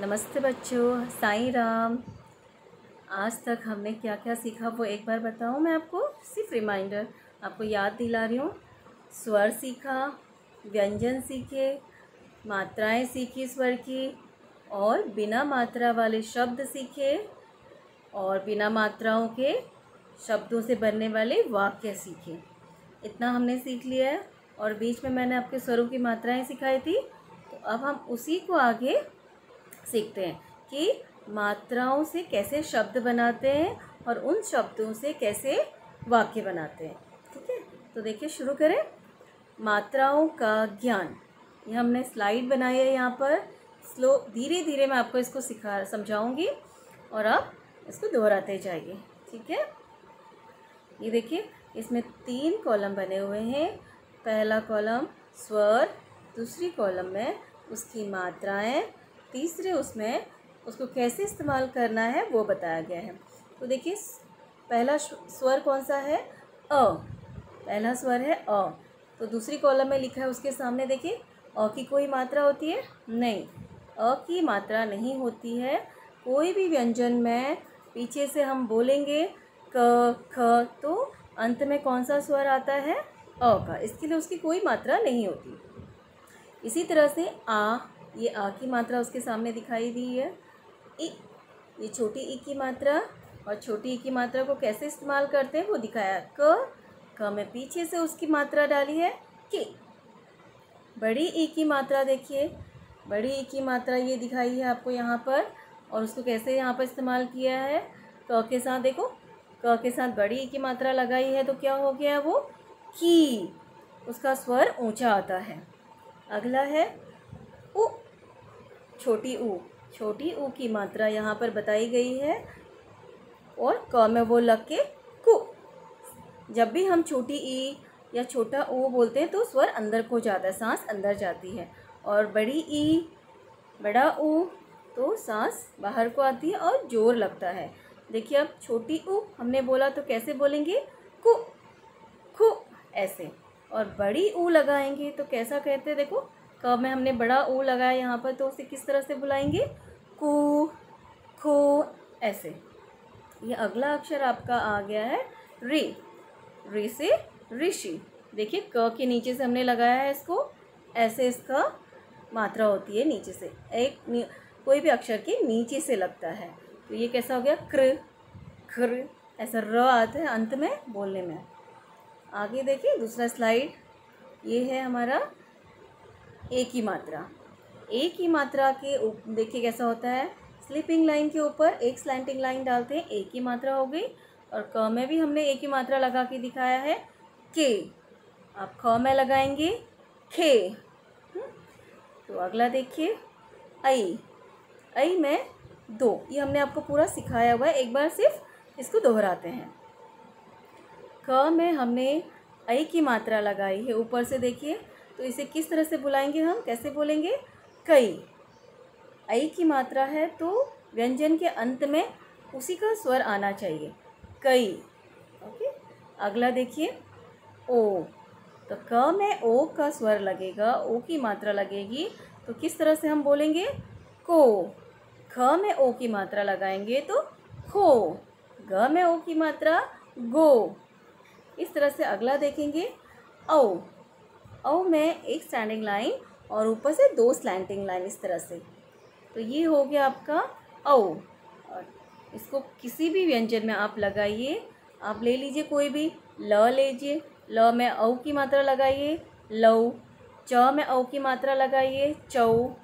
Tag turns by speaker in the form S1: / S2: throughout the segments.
S1: नमस्ते बच्चों, साईं राम। आज तक हमने क्या क्या सीखा वो एक बार बताऊं मैं आपको, सिर्फ रिमाइंडर आपको याद दिला रही हूँ। स्वर सीखा, व्यंजन सीखे, मात्राएं सीखी स्वर की, और बिना मात्रा वाले शब्द सीखे, और बिना मात्राओं के शब्दों से बनने वाले वाक्य सीखे। इतना हमने सीख लिया है। और बीच में मैंने आपके स्वरों की मात्राएं सिखाई थी, तो अब हम उसी को आगे सीखते हैं कि मात्राओं से कैसे शब्द बनाते हैं और उन शब्दों से कैसे वाक्य बनाते हैं। ठीक है, तो देखिए शुरू करें। मात्राओं का ज्ञान, ये हमने स्लाइड बनाई है यहाँ पर। स्लो धीरे धीरे मैं आपको इसको समझाऊंगी और आप इसको दोहराते जाइए। ठीक है, ये देखिए इसमें 3 कॉलम बने हुए हैं। पहला कॉलम स्वर, दूसरी कॉलम में उसकी मात्राएं, तीसरे उसमें उसको कैसे इस्तेमाल करना है वो बताया गया है। तो देखिए पहला स्वर कौन सा है? अ। पहला स्वर है अ। तो दूसरी कॉलम में लिखा है उसके सामने देखिए, अ की कोई मात्रा होती है? नहीं, अ की मात्रा नहीं होती है। कोई भी व्यंजन में पीछे से हम बोलेंगे क ख, तो अंत में कौन सा स्वर आता है? अ का। इसके लिए उसकी कोई मात्रा नहीं होती। इसी तरह से आ, ये आ की मात्रा उसके सामने दिखाई दी है। इ, ये छोटी ई की मात्रा, और छोटी ई की मात्रा को कैसे इस्तेमाल करते हैं वो दिखाया। क में पीछे से उसकी मात्रा डाली है कि। बड़ी ई की मात्रा देखिए, बड़ी ई की मात्रा ये दिखाई है आपको यहाँ पर, और उसको कैसे यहाँ पर इस्तेमाल किया है। क के साथ देखो, क के साथ बड़ी ई की मात्रा लगाई है तो क्या हो गया वो? की। उसका स्वर ऊंचा आता है। अगला है उ, छोटी ऊ। छोटी ऊ की मात्रा यहाँ पर बताई गई है, और क में वो लग के कु। जब भी हम छोटी ई या छोटा ऊ बोलते हैं तो स्वर अंदर को जाता है, सांस अंदर जाती है। और बड़ी ई, बड़ा ऊ, तो सांस बाहर को आती है और जोर लगता है। देखिए अब छोटी ऊ हमने बोला तो कैसे बोलेंगे? कु, खु, ऐसे। और बड़ी ऊ लगाएंगे तो कैसा कहते हैं? देखो क में हमने बड़ा ऊ लगाया यहाँ पर, तो उसे किस तरह से बुलाएंगे? कु, खु, ऐसे। ये अगला अक्षर आपका आ गया है री। री से ऋषि। देखिए क के नीचे से हमने लगाया है इसको, ऐसे इसका मात्रा होती है नीचे से। कोई भी अक्षर के नीचे से लगता है, तो ये कैसा हो गया? कृ, खृ, ऐसा र आता है अंत में बोलने में। आगे देखिए दूसरा स्लाइड, ये है हमारा ए की मात्रा। ए की मात्रा के देखिए कैसा होता है। स्लीपिंग लाइन के ऊपर एक स्लैंटिंग लाइन डालते हैं, ए की मात्रा हो गई। और क में भी हमने ए की मात्रा लगा के दिखाया है, के। आप ख में लगाएंगे खे। तो अगला देखिए आई। आई में 2, ये हमने आपको पूरा सिखाया हुआ है, एक बार सिर्फ इसको दोहराते हैं। क में हमने आई की मात्रा लगाई है ऊपर से देखिए, तो इसे किस तरह से बुलाएंगे हम? कैसे बोलेंगे? कई। आई की मात्रा है तो व्यंजन के अंत में उसी का स्वर आना चाहिए, कई। ओके, अगला देखिए ओ। तो क में ओ का स्वर लगेगा, ओ की मात्रा लगेगी, तो किस तरह से हम बोलेंगे? को। ख में ओ की मात्रा लगाएंगे तो खो। ग में ओ की मात्रा गो। इस तरह से अगला देखेंगे औ। औ में एक स्टैंडिंग लाइन और ऊपर से 2 स्लैंटिंग लाइन, इस तरह से। तो ये हो गया आपका औ। और इसको किसी भी व्यंजन में आप लगाइए। आप ले लीजिए कोई भी, ल लीजिए, ल में औ की मात्रा लगाइए, लौ। च में औ की मात्रा लगाइए, चौ।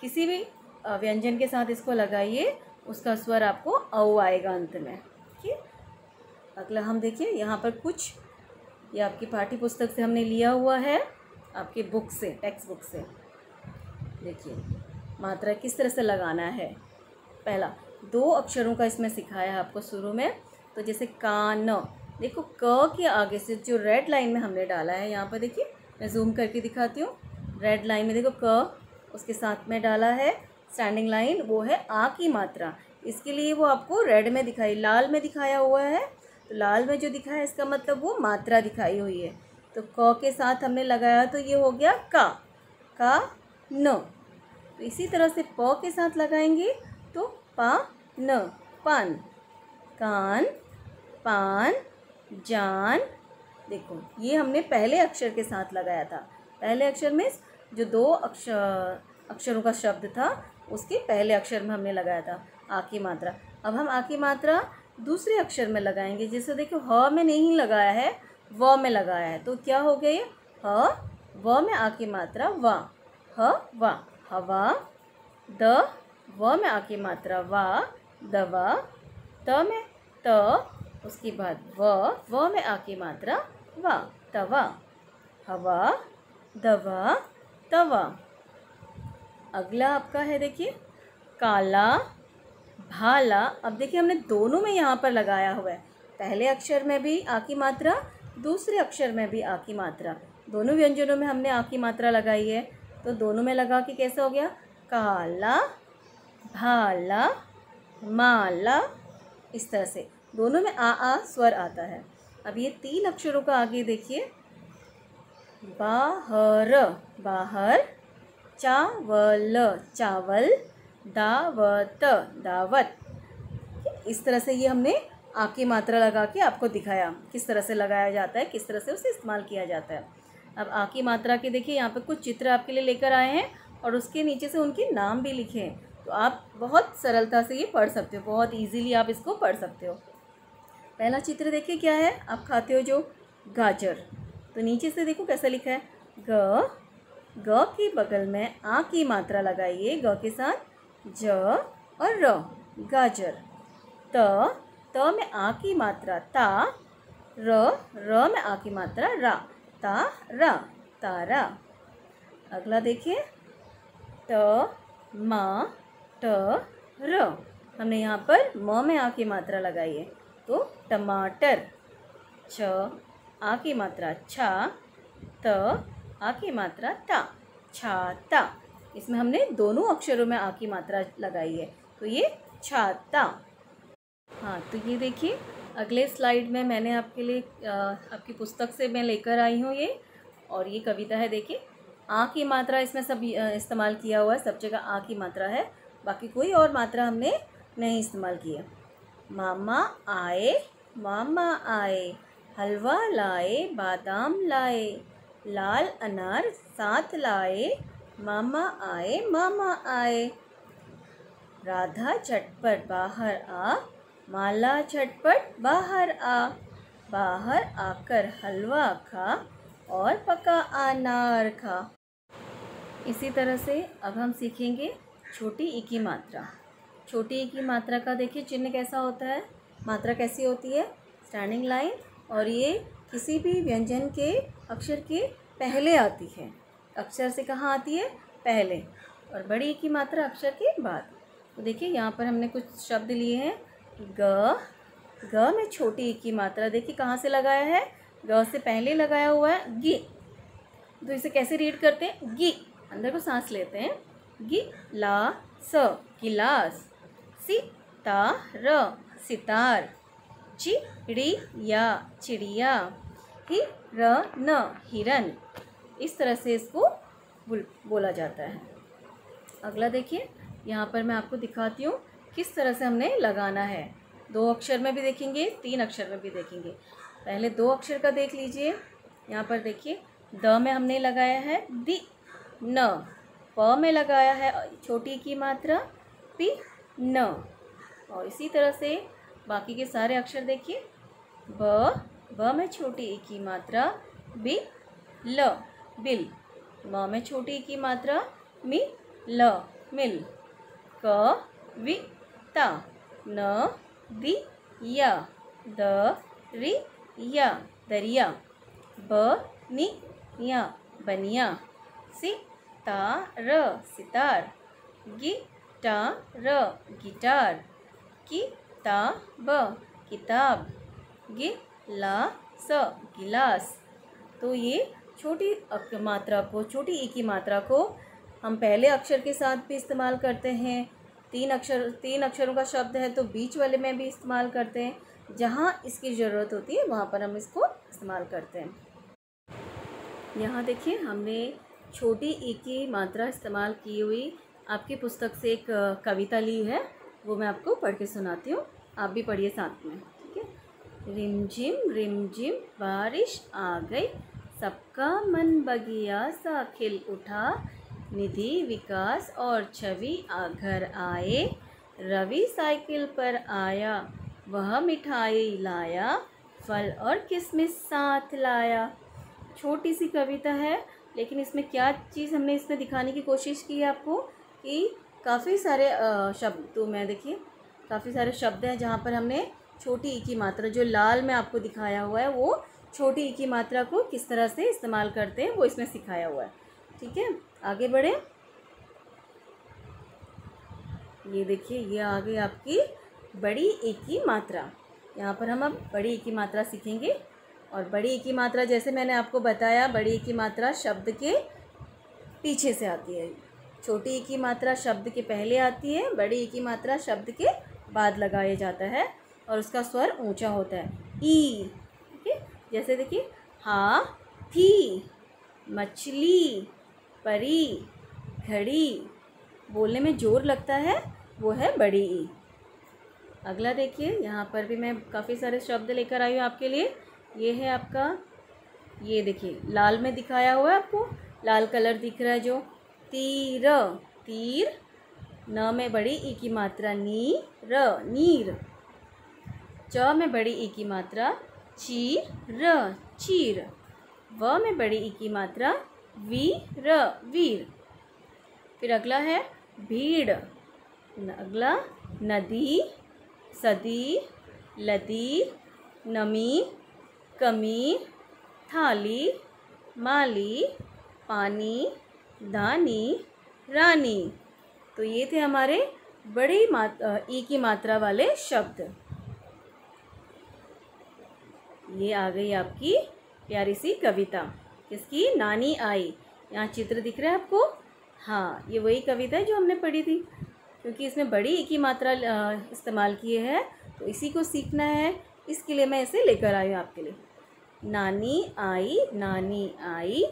S1: किसी भी व्यंजन के साथ इसको लगाइए, उसका स्वर आपको औ आएगा अंत में। ठीक है, अगला हम देखिए यहाँ पर कुछ, ये आपकी पाठ्य पुस्तक से हमने लिया हुआ है, आपके बुक से, टेक्स्ट बुक से। देखिए मात्रा किस तरह से लगाना है। पहला 2 अक्षरों का इसमें सिखाया है आपको शुरू में। तो जैसे कान, देखो क के आगे से जो रेड लाइन में हमने डाला है, यहाँ पर देखिए मैं जूम करके दिखाती हूँ। रेड लाइन में देखो क, उसके साथ में डाला है स्टैंडिंग लाइन, वो है आ की मात्रा। इसके लिए वो आपको रेड में दिखाई, लाल में दिखाया हुआ है। तो लाल में जो दिखा है इसका मतलब वो मात्रा दिखाई हुई है। तो क के साथ हमने लगाया तो ये हो गया का न। तो इसी तरह से प के साथ लगाएंगे तो पा न, पान। कान, पान, जान। देखो ये हमने पहले अक्षर के साथ लगाया था। पहले अक्षर में जो दो अक्षरों का शब्द था उसके पहले अक्षर में हमने लगाया था आ की मात्रा। अब हम आ की मात्रा दूसरे अक्षर में लगाएंगे। जैसे देखो ह में नहीं लगाया है, व में लगाया है, तो क्या हो गया ये ह, व में आ की मात्रा वा, ह वा, हवा। द, व में आ की मात्रा वा, दवा। त में त, उसके बाद व में आ की मात्रा वा, तवा। हवा, दवा, तवा। अगला आपका है देखिए काला, भाला। अब देखिए हमने दोनों में यहाँ पर लगाया हुआ है। पहले अक्षर में भी आ की मात्रा, दूसरे अक्षर में भी आ की मात्रा। दोनों व्यंजनों में हमने आ की मात्रा लगाई है। तो दोनों में लगा के कैसा हो गया काला, भाला, माला। इस तरह से दोनों में आ स्वर आता है। अब ये 3 अक्षरों का आगे देखिए बाहर, बाहर। चावल, चावल। दावत, दावत। इस तरह से ये हमने आ की मात्रा लगा के आपको दिखाया किस तरह से लगाया जाता है, किस तरह से उसे इस्तेमाल किया जाता है। अब आ की मात्रा के देखिए यहाँ पे कुछ चित्र आपके लिए लेकर आए हैं और उसके नीचे से उनके नाम भी लिखे हैं। तो आप बहुत सरलता से ये पढ़ सकते हो, बहुत इजीली आप इसको पढ़ सकते हो। पहला चित्र देखिए क्या है, आप खाते हो जो गाजर। तो नीचे से देखो कैसा लिखा है ग के बगल में आ की मात्रा लगाइए, ग के साथ ज और र, गाजर। त में आ की मात्रा ता, र में आ की मात्रा रा, ता रा, तारा। अगला देखिए त मा ट र। हमने यहाँ पर म में आ की मात्रा लगाई है तो टमाटर। छ आ की मात्रा छा, त आ की मात्रा ता, छाता। इसमें हमने दोनों अक्षरों में आ की मात्रा लगाई है तो ये छाता। हाँ, तो ये देखिए अगले स्लाइड में मैंने आपके लिए आपकी पुस्तक से मैं लेकर आई हूँ ये, और ये कविता है। देखिए आ की मात्रा इसमें सब इस्तेमाल किया हुआ है, सब जगह आ की मात्रा है, बाकी कोई और मात्रा हमने नहीं इस्तेमाल किया। मामा आए, मामा आए, हलवा लाए, बादाम लाए, लाल अनार साथ लाए, मामा आए, मामा आए। राधा झटपट बाहर आ, माला झटपट बाहर आ, बाहर आकर हलवा खा और पका अनार खा। इसी तरह से अब हम सीखेंगे छोटी ई की मात्रा। छोटी ई की मात्रा का देखिए चिन्ह कैसा होता है, मात्रा कैसी होती है, स्टैंडिंग लाइन, और ये किसी भी व्यंजन के अक्षर के पहले आती है। अक्षर से कहाँ आती है, पहले, और बड़ी ई की मात्रा अक्षर के बाद। तो देखिए यहाँ पर हमने कुछ शब्द लिए हैं। ग में छोटी ई की मात्रा देखिए कहाँ से लगाया है, ग से पहले लगाया हुआ है गी। तो इसे कैसे रीड करते हैं, गी, अंदर को सांस लेते हैं, गी ला स, गिलास। सितार, सितार। चिड़िया, चिड़िया। हिरन, हिरन। इस तरह से इसको बोला जाता है। अगला देखिए यहाँ पर मैं आपको दिखाती हूँ किस तरह से हमने लगाना है। 2 अक्षर में भी देखेंगे, 3 अक्षर में भी देखेंगे। पहले 2 अक्षर का देख लीजिए। यहाँ पर देखिए द में हमने लगाया है दि, न। प में लगाया है छोटी की मात्रा पी, न। और इसी तरह से बाकी के सारे अक्षर देखिए। ब में छोटी ई की मात्रा बी, ल, बिल। म में छोटी ई की मात्रा मी, ल, मिल। क, वि, ता। न, दि, या। द, रि, या, दरिया। ब, नि, या, बनिया। सितार, सितार। Guitar, guitar. किताब, किताब। गिलास, गिलास। तो ये छोटी मात्रा को, छोटी ई की मात्रा को हम पहले अक्षर के साथ भी इस्तेमाल करते हैं। 3 अक्षरों का शब्द है तो बीच वाले में भी इस्तेमाल करते हैं। जहाँ इसकी ज़रूरत होती है वहाँ पर हम इसको इस्तेमाल करते हैं। यहाँ देखिए हमने छोटी ई की मात्रा इस्तेमाल की हुई आपकी पुस्तक से एक कविता ली है, वो मैं आपको पढ़ के सुनाती हूँ, आप भी पढ़िए साथ में, ठीक है। रिमझिम बारिश आ गई, सबका मन बगिया सा खिल उठा, निधि विकास और छवि घर आए, रवि साइकिल पर आया, वह मिठाई लाया, फल और किशमिश साथ लाया। छोटी सी कविता है, लेकिन इसमें क्या चीज़ हमने इसमें दिखाने की कोशिश की है आपको कि काफ़ी सारे शब्द, तो मैं देखिए काफ़ी सारे शब्द हैं जहाँ पर हमने छोटी ई की मात्रा, जो लाल में आपको दिखाया हुआ है वो छोटी ई की मात्रा को किस तरह से इस्तेमाल करते हैं वो इसमें सिखाया हुआ है, ठीक है। आगे बढ़े, ये देखिए ये आ गई आपकी बड़ी ई की मात्रा। यहाँ पर हम अब बड़ी ई की मात्रा सीखेंगे। और बड़ी ई की मात्रा जैसे मैंने आपको बताया, बड़ी ई की मात्रा शब्द के पीछे से आती है, छोटी ई की मात्रा शब्द के पहले आती है, बड़ी ई की मात्रा शब्द के बाद लगाया जाता है और उसका स्वर ऊंचा होता है, ई, ठीक है। जैसे देखिए हाथी, मछली, परी, घड़ी, बोलने में जोर लगता है, वो है बड़ी ई। अगला देखिए, यहाँ पर भी मैं काफ़ी सारे शब्द लेकर आई हूँ आपके लिए। ये है आपका, ये देखिए लाल में दिखाया हुआ है, आपको लाल कलर दिख रहा है जो, तीर, तीर, न में बड़ी ई की मात्रा नीर, नीर, च में बड़ी ई की मात्रा चीर, चीर, व में बड़ी ई की मात्रा वीर, वीर। फिर अगला है भीड़, अगला नदी, सदी, लदी, नमी, कमी, थाली, माली, पानी, दानी, रानी। तो ये थे हमारे बड़ी ई की मात्रा वाले शब्द। ये आ गई आपकी प्यारी सी कविता, किसकी, नानी आई। यहाँ चित्र दिख रहा है आपको, हाँ ये वही कविता है जो हमने पढ़ी थी, क्योंकि इसमें बड़ी ई की मात्रा इस्तेमाल किए है, तो इसी को सीखना है, इसके लिए मैं इसे लेकर आई हूँ आपके लिए। नानी आई,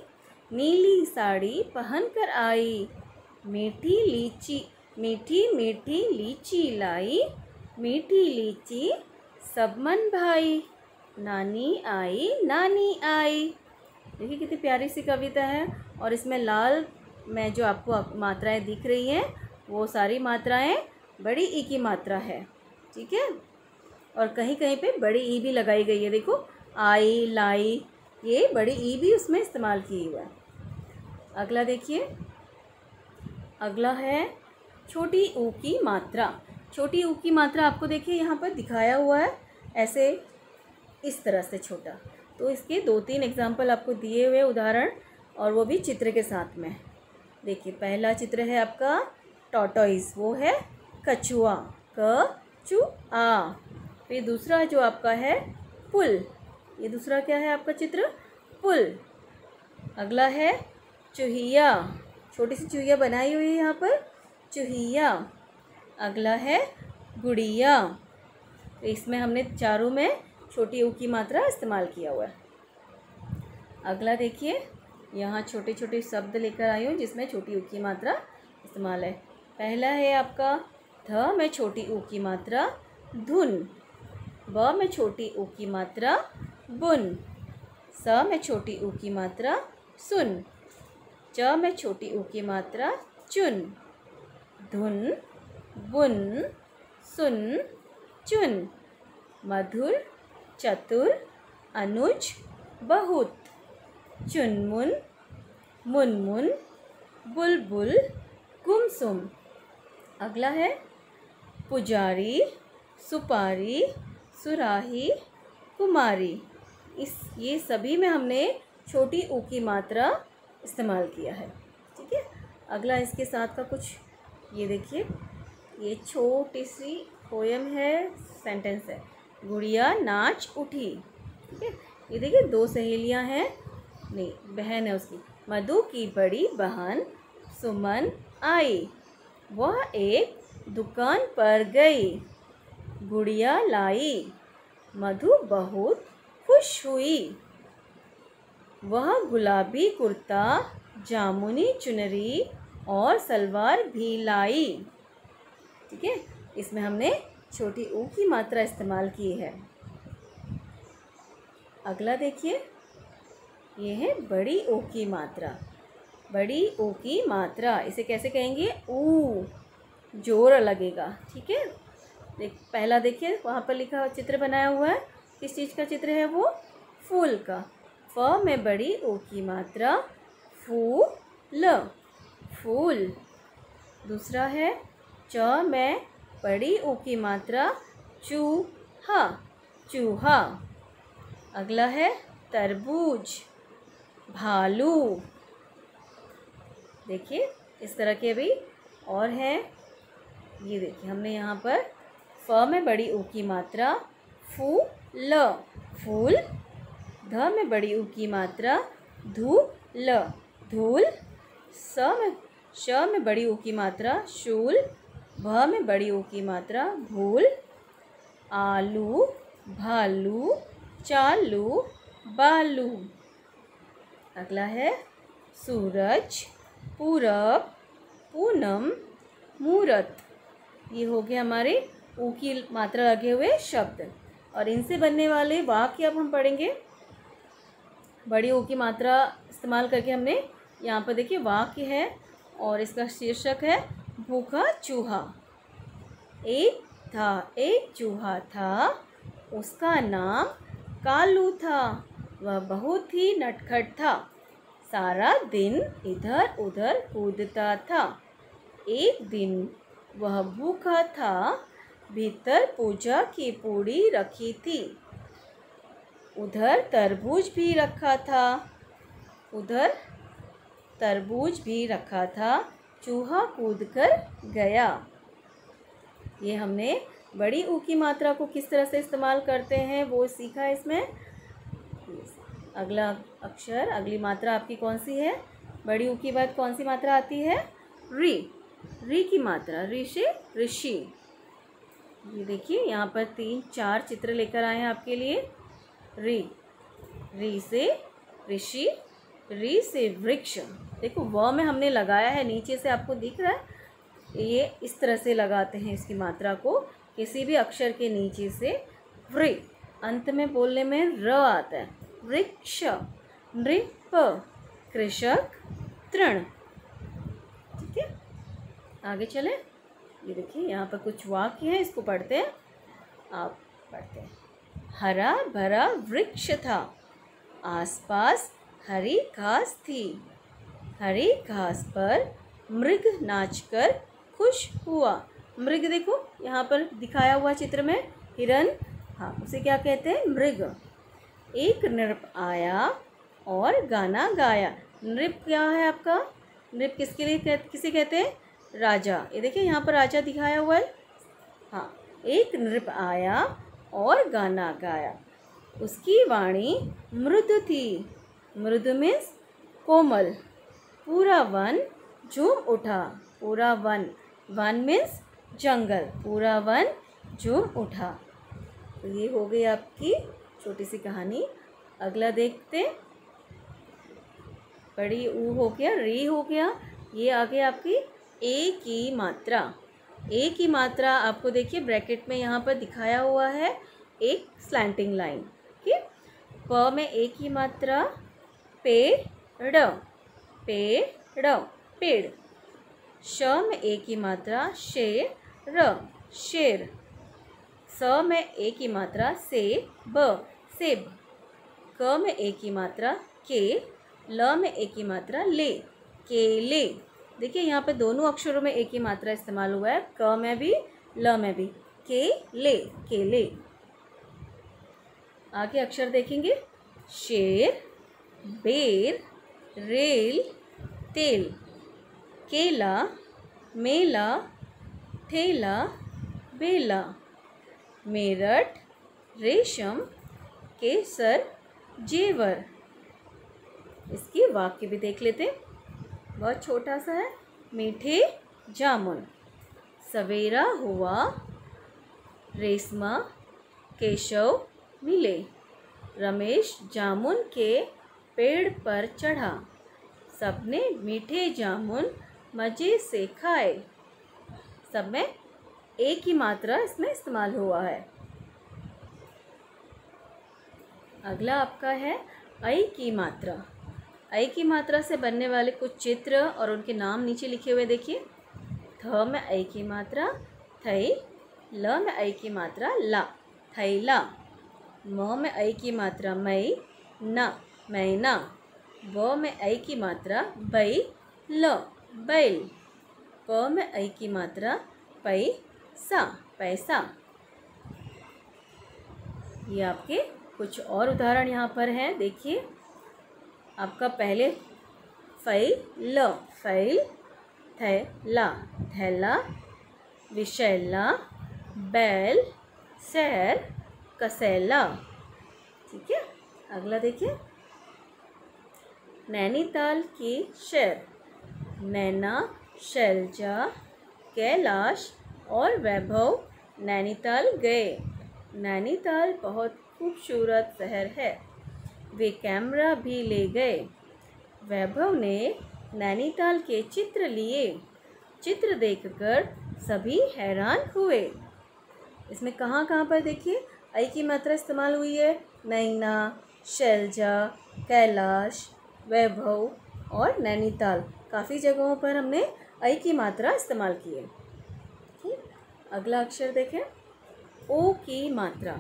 S1: नीली साड़ी पहनकर आई, मीठी मीठी लीची लाई, मीठी लीची सब मन भाई, नानी आई। देखिए कितनी प्यारी सी कविता है। और इसमें लाल में जो आपको मात्राएं दिख रही हैं, वो सारी मात्राएं बड़ी ई की मात्रा है, ठीक है। और कहीं कहीं पे बड़ी ई भी लगाई गई है, देखो आई, लाई, ये बड़ी ई भी उसमें इस्तेमाल की हुआ है। अगला देखिए, अगला है छोटी ऊ की मात्रा। छोटी ऊ की मात्रा आपको देखिए यहाँ पर दिखाया हुआ है, ऐसे इस तरह से छोटा। तो इसके 2-3 एग्जाम्पल आपको दिए हुए उदाहरण, और वो भी चित्र के साथ में। देखिए पहला चित्र है आपका टॉर्टोइज, वो है कछुआ, कछुआ। फिर दूसरा जो आपका है पुल, ये दूसरा क्या है आपका चित्र, पुल। अगला है चूहिया, छोटी सी चूहिया बनाई हुई है यहाँ पर, चूहिया। अगला है गुड़िया, तो इसमें हमने चारों में छोटी ऊ की मात्रा इस्तेमाल किया हुआ है। अगला देखिए, यहाँ छोटे छोटे शब्द लेकर आई हूँ जिसमें छोटी ऊ की मात्रा इस्तेमाल है। पहला है आपका ध में छोटी ऊ की मात्रा धुन, ब में छोटी ऊ की मात्रा बुन, स में छोटी ऊ की मात्रा सुन, च में छोटी ऊ की मात्रा चुन, धुन, बुन, सुन, चुन। मधुर, चतुर, अनुज, बहुत, चुनमुन, मुनमुन, बुलबुल, गुमसुम। अगला है पुजारी, सुपारी, सुराही, कुमारी। ये सभी में हमने छोटी ऊ की मात्रा इस्तेमाल किया है, ठीक है। अगला इसके साथ का कुछ, ये देखिए, ये छोटी सी पोयम है, सेंटेंस है, गुड़िया नाच उठी, ठीक है। ये देखिए 2 सहेलियां हैं, नहीं बहन है उसकी, मधु की बड़ी बहन सुमन आई, वह एक दुकान पर गई, गुड़िया लाई, मधु बहुत खुश हुई, वह गुलाबी कुर्ता, जामुनी चुनरी और सलवार भी लाई। ठीक है, इसमें हमने छोटी ऊ की मात्रा इस्तेमाल की है। अगला देखिए, ये है बड़ी ओ की मात्रा। बड़ी ओ की मात्रा इसे कैसे कहेंगे? ऊ, जोर लगेगा। ठीक है, पहला देखिए वहाँ पर लिखा चित्र बनाया हुआ है, किस चीज़ का चित्र है वो? फूल का। फ में बड़ी ओ की मात्रा फूल, फूल। दूसरा है च में बड़ी ओ की मात्रा चूहा, चूहा। अगला है तरबूज, भालू। देखिए इस तरह के भी और हैं। ये देखिए हमने यहाँ पर फ में बड़ी ऊ की मात्रा फूल, फूल। ध में बड़ी ऊ की मात्रा धूल, धूल। श में बड़ी ऊ की मात्रा शूल। भ में बड़ी ऊ की मात्रा भूल। आलू, भालू, चालू, बालू। अगला है सूरज, पूरब, पूनम, मूरत। ये हो गए हमारे ऊ की मात्रा लगे हुए शब्द, और इनसे बनने वाले वाक्य अब हम पढ़ेंगे। बड़ी ऊ की मात्रा इस्तेमाल करके हमने यहाँ पर देखिए वाक्य है, और इसका शीर्षक है भूखा चूहा। एक चूहा था, उसका नाम कालू था। वह बहुत ही नटखट था, सारा दिन इधर उधर कूदता था। एक दिन वह भूखा था, भीतर पूजा की पूड़ी रखी थी। उधर तरबूज भी रखा था, उधर तरबूज भी रखा था। चूहा कूदकर गया। ये हमने बड़ी ऊ की मात्रा को किस तरह से इस्तेमाल करते हैं वो सीखा है इसमें। अगला अक्षर, अगली मात्रा आपकी कौन सी है? बड़ी ऊ की बाद कौन सी मात्रा आती है? री। री की मात्रा, री से ऋषि। ये देखिए यहाँ पर 3-4 चित्र लेकर आए हैं आपके लिए। री, री से ऋषि, री से वृक्ष। देखो व में हमने लगाया है, नीचे से आपको दिख रहा है। ये इस तरह से लगाते हैं इसकी मात्रा को, किसी भी अक्षर के नीचे से वृ, अंत में बोलने में र आता है। वृक्ष, नृप, कृषक, तृण। ठीक है, आगे चले। ये देखिए यहाँ पर कुछ वाक्य है, इसको पढ़ते हैं। आप पढ़ते हैं। हरा भरा वृक्ष था, आसपास हरी घास थी। हरी घास पर मृग नाचकर खुश हुआ। मृग देखो यहाँ पर दिखाया हुआ चित्र में, हिरन, हाँ उसे क्या कहते हैं? मृग। एक नृप आया और गाना गाया। नृप क्या है आपका? नृप किसके लिए किसे कहते हैं? राजा। ये देखिए यहाँ पर राजा दिखाया हुआ है। हाँ, एक नृप आया और गाना गाया। उसकी वाणी मृदु थी। मृदु मीन्स कोमल। पूरा वन झूम उठा। पूरा वन, वन मीन्स जंगल। पूरा वन झूम उठा। तो ये हो गई आपकी छोटी सी कहानी। अगला देखते। बड़ी ऊ हो गया, री हो गया। ये आ गई आपकी ए की मात्रा। ए की मात्रा आपको देखिए ब्रैकेट में यहाँ पर दिखाया हुआ है, एक स्लैंटिंग लाइन। ठीक, प में ए की मात्रा पेड़, पेड़, पेड़। श में ए की मात्रा शेर, शेर। स में ए की मात्रा सेब, सेब। क में ए की मात्रा के। ल में ए की मात्रा ले, केले। देखिए यहाँ पे दोनों अक्षरों में ए की मात्रा इस्तेमाल हुआ है, क में भी ल में भी। केले, केले। आगे अक्षर देखेंगे। शेर, बेर, रेल, तेल। केला, मेला, ठेला, बेला। मेरठ, रेशम, केसर, जेवर। इसकी वाक्य भी देख लेते, बहुत छोटा सा है। मीठे जामुन। सवेरा हुआ, रेशमा, केशव मिले। रमेश जामुन के पेड़ पर चढ़ा। सबने मीठे जामुन मजे से खाए। सब में एक ही मात्रा इसमें इस्तेमाल हुआ है। अगला आपका है ऐ की मात्रा। ऐ की मात्रा से बनने वाले कुछ चित्र और उनके नाम नीचे लिखे हुए देखिए। थ में ऐ की मात्रा थई, ल में ऐ की मात्रा ला, थैला। म में ऐ की मात्रा मई, न, मैना। ब में ऐ की मात्रा बै, ल, बैल। प में ऐ की मात्रा पै, सा, पैसा। ये आपके कुछ और उदाहरण यहाँ पर हैं, देखिए। आपका पहले फैल, फैल, थैला, थैला, विशैला, बैल, सैर, कसैला। ठीक है, अगला देखिए। नैनीताल की शहर। नैना, शैलजा, कैलाश और वैभव नैनीताल गए। नैनीताल बहुत खूबसूरत शहर है। वे कैमरा भी ले गए। वैभव ने नैनीताल के चित्र लिए। चित्र देखकर सभी हैरान हुए। इसमें कहाँ कहाँ पर देखिए ऐ की मात्रा इस्तेमाल हुई है। नैना, शैलजा, कैलाश, वैभव और नैनीताल, काफ़ी जगहों पर हमने ऐ की मात्रा इस्तेमाल की है। ठीक, अगला अक्षर देखें। ओ की मात्रा।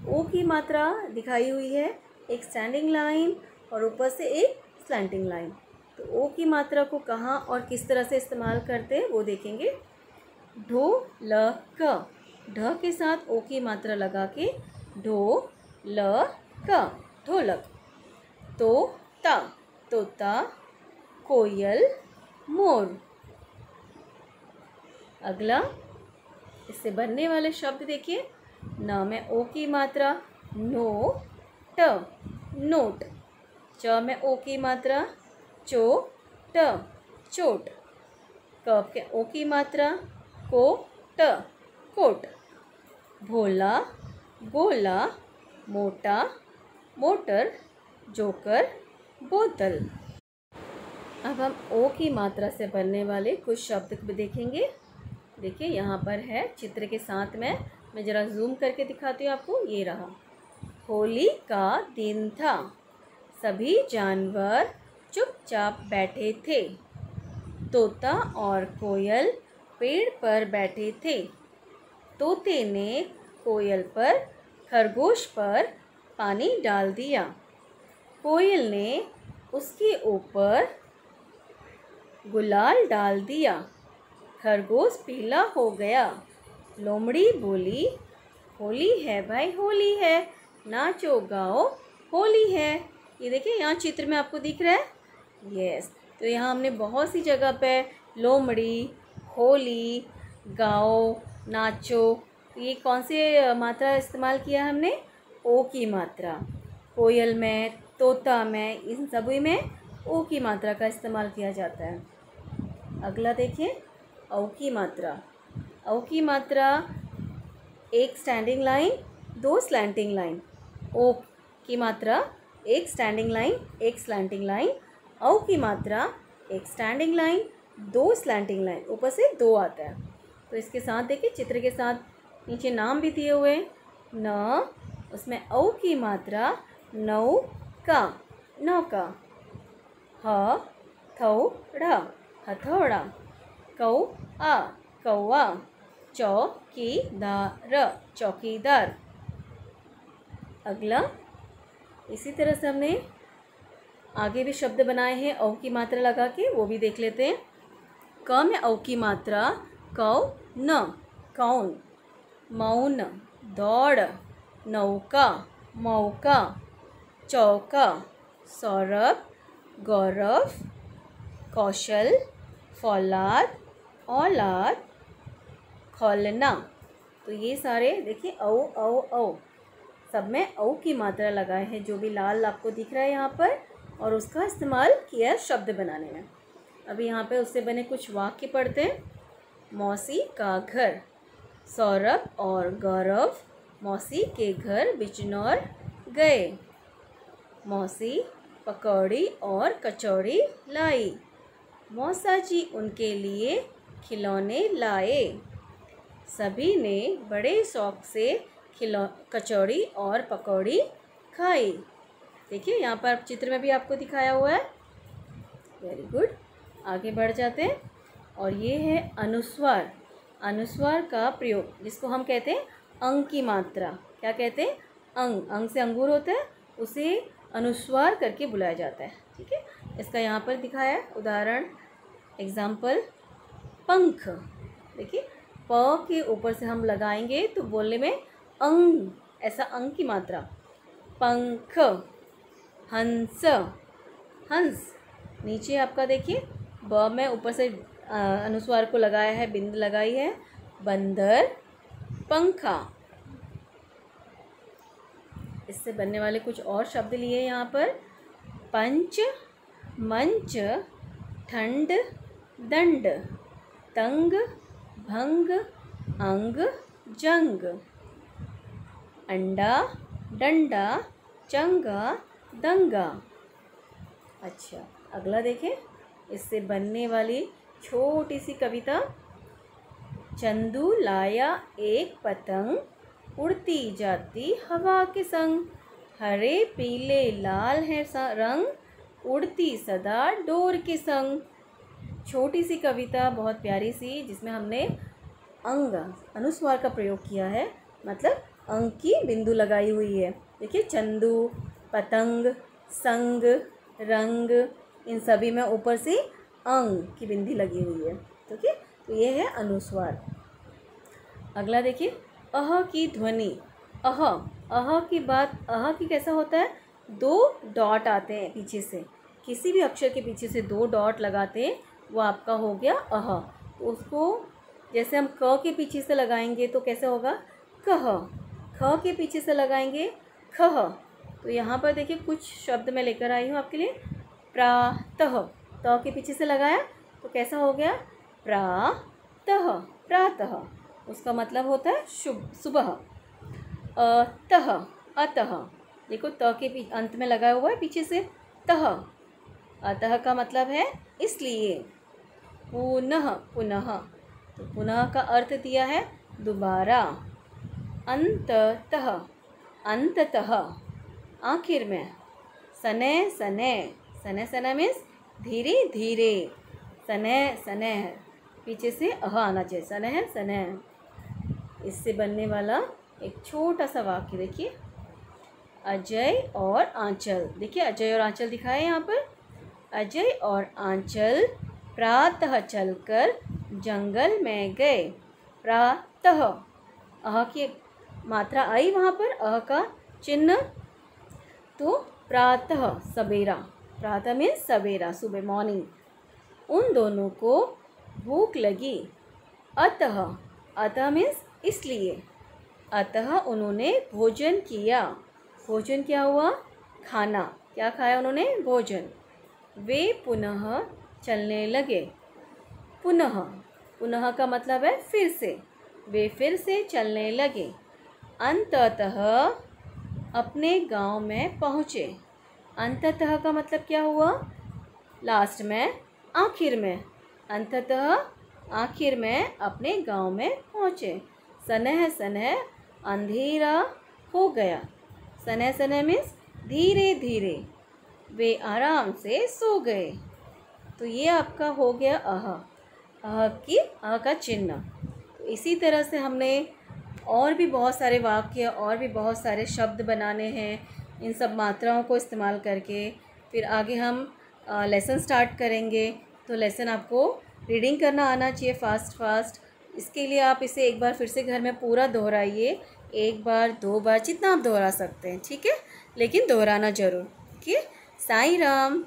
S1: ओ की मात्रा दिखाई हुई है एक स्टैंडिंग लाइन और ऊपर से एक स्लैंटिंग लाइन। तो ओ की मात्रा को कहाँ और किस तरह से इस्तेमाल करते हैं वो देखेंगे। ढोलक, ढ के साथ ओ की मात्रा लगा के ढोलक, ढोलक। तोता, तोता, कोयल, मोर। अगला इससे बनने वाले शब्द देखिए। न में ओ की मात्रा नो, ट, नोट। च में ओ की मात्रा चो, ट, चोट। क के ओ की मात्रा को, ट, कोट। भोला, गोला, मोटा, मोटर, जोकर, बोतल। अब हम ओ की मात्रा से बनने वाले कुछ शब्द भी देखेंगे। देखिए यहाँ पर है चित्र के साथ में, मैं ज़रा जूम करके दिखाती हूँ आपको। ये रहा। होली का दिन था। सभी जानवर चुपचाप बैठे थे। तोता और कोयल पेड़ पर बैठे थे। तोते ने कोयल पर, खरगोश पर पानी डाल दिया। कोयल ने उसके ऊपर गुलाल डाल दिया। खरगोश पीला हो गया। लोमड़ी बोली, होली है भाई होली है, नाचो गाओ होली है। ये देखिए यहाँ चित्र में आपको दिख रहा है। यस, तो यहाँ हमने बहुत सी जगह पे लोमड़ी, होली, गाओ, नाचो, ये कौन से मात्रा इस्तेमाल किया हमने? ओ की मात्रा। कोयल में, तोता में, इन सभी में ओ की मात्रा का इस्तेमाल किया जाता है। अगला देखिए, औ की मात्रा। औ की मात्रा एक स्टैंडिंग लाइन, दो स्लैंटिंग लाइन। ओ की मात्रा एक स्टैंडिंग लाइन, एक स्लैंटिंग लाइन। औ की मात्रा एक स्टैंडिंग लाइन, दो स्लैंटिंग लाइन, ऊपर से दो आता है। तो इसके साथ देखिए चित्र के साथ नीचे नाम भी दिए हुए हैं। न, उसमें औ की मात्रा नौका, नौका। ह, थौड़ा, हथौड़ा। कौआ, कौआ। चौकीदार, चौकीदार। अगला इसी तरह से हमने आगे भी शब्द बनाए हैं औ की मात्रा लगा के, वो भी देख लेते हैं। क में औ की मात्रा कौ, न, कौन। मौन, दौड़, नौका, मौका। चौका, सौरभ, गौरव, कौशल, फौलाद, औलाद, खौलना। तो ये सारे देखिए औ औ औ, सब में औ की मात्रा लगाए हैं, जो भी लाल आपको दिख रहा है यहाँ पर, और उसका इस्तेमाल किया है शब्द बनाने में। अभी यहाँ पे उससे बने कुछ वाक्य पढ़ते हैं। मौसी का घर। सौरभ और गौरव मौसी के घर बिजनौर गए। मौसी पकौड़ी और कचौड़ी लाई। मौसा जी उनके लिए खिलौने लाए। सभी ने बड़े शौक से कचौड़ी और पकौड़ी खाई। देखिए यहाँ पर चित्र में भी आपको दिखाया हुआ है। Very good. आगे बढ़ जाते हैं। और ये है अनुस्वार। अनुस्वार का प्रयोग जिसको हम कहते हैं अंग की मात्रा। क्या कहते हैं? अंग। अंग से अंगूर होता है, उसे अनुस्वार करके बुलाया जाता है। ठीक है, इसका यहाँ पर दिखाया है उदाहरण। एग्जाम्पल, पंख। देखिए प के ऊपर से हम लगाएंगे तो बोलने में अंग, ऐसा अंग की मात्रा। पंख। हंस। हंस। नीचे आपका देखिए ब में ऊपर से अनुस्वार को लगाया है, बिंद लगाई है। बंदर। पंखा। इससे बनने वाले कुछ और शब्द लिए यहाँ पर। पंच। मंच। ठंड। दंड। तंग। भंग। अंग। जंग। अंडा। डंडा। चंगा। दंगा। अच्छा, अगला देखें। इससे बनने वाली छोटी सी कविता। चंदू लाया एक पतंग, उड़ती जाती हवा के संग। हरे पीले लाल है रंग, उड़ती सदा डोर के संग। छोटी सी कविता, बहुत प्यारी सी, जिसमें हमने अंग, अनुस्वार का प्रयोग किया है, मतलब अंग की बिंदु लगाई हुई है। देखिए चंदू, पतंग, संग, रंग, इन सभी में ऊपर से अंग की बिंदी लगी हुई है। ठीक है, तो ये है अनुस्वार। अगला देखिए, अह की ध्वनि। अह। अह की बात, अह की कैसा होता है? दो डॉट आते हैं पीछे से, किसी भी अक्षर के पीछे से दो डॉट लगाते हैं, वो आपका हो गया अह। तो उसको जैसे हम क के पीछे से लगाएंगे तो कैसे होगा? कह। ख के पीछे से लगाएंगे खह। तो यहाँ पर देखिए कुछ शब्द मैं लेकर आई हूँ आपके लिए। प्रातः, त के पीछे से लगाया तो कैसा हो गया? प्रातः। प्रातः, उसका मतलब होता है सुबह। अतः। अतः, देखो त के अंत में लगाया हुआ है पीछे से तह। अतः का मतलब है इसलिए। पुनः। पुनः, तो पुनः का अर्थ दिया है दोबारा। अंततः। अंततः, आखिर में। सने सने। सने सने मीन्स धीरे धीरे। सने सने, पीछे से अह आना चाहिए। सने सने। इससे बनने वाला एक छोटा सा वाक्य देखिए। अजय और आंचल। देखिए अजय और आंचल दिखाए यहाँ पर। अजय और आंचल प्रातः चलकर जंगल में गए। प्रातः, अह की मात्रा आई वहाँ पर, अह का चिन्ह। तो प्रातः सवेरा। प्रातः मीन्स सवेरा, सुबह, मॉर्निंग। उन दोनों को भूख लगी। अतः। अतः मीन्स इसलिए। अतः उन्होंने भोजन किया। भोजन क्या हुआ? खाना। क्या खाया उन्होंने? भोजन। वे पुनः चलने लगे। पुनः। पुनः का मतलब है फिर से। वे फिर से चलने लगे। अंततः अपने गांव में पहुँचे। अंततः का मतलब क्या हुआ? लास्ट में, आखिर में। अंततः आखिर में अपने गांव में पहुँचे। सनह सनह अंधेरा हो गया। सनह सनह मीन्स धीरे धीरे। वे आराम से सो गए। तो ये आपका हो गया अह। अह का चिन्ह। तो इसी तरह से हमने और भी बहुत सारे वाक्य और भी बहुत सारे शब्द बनाने हैं, इन सब मात्राओं को इस्तेमाल करके। फिर आगे हम लेसन स्टार्ट करेंगे। तो लेसन आपको रीडिंग करना आना चाहिए फास्ट फास्ट। इसके लिए आप इसे एक बार फिर से घर में पूरा दोहराइए। एक बार, दो बार, जितना आप दोहरा सकते हैं, ठीक है, लेकिन दोहराना ज़रूर। ठीक है। साईं राम।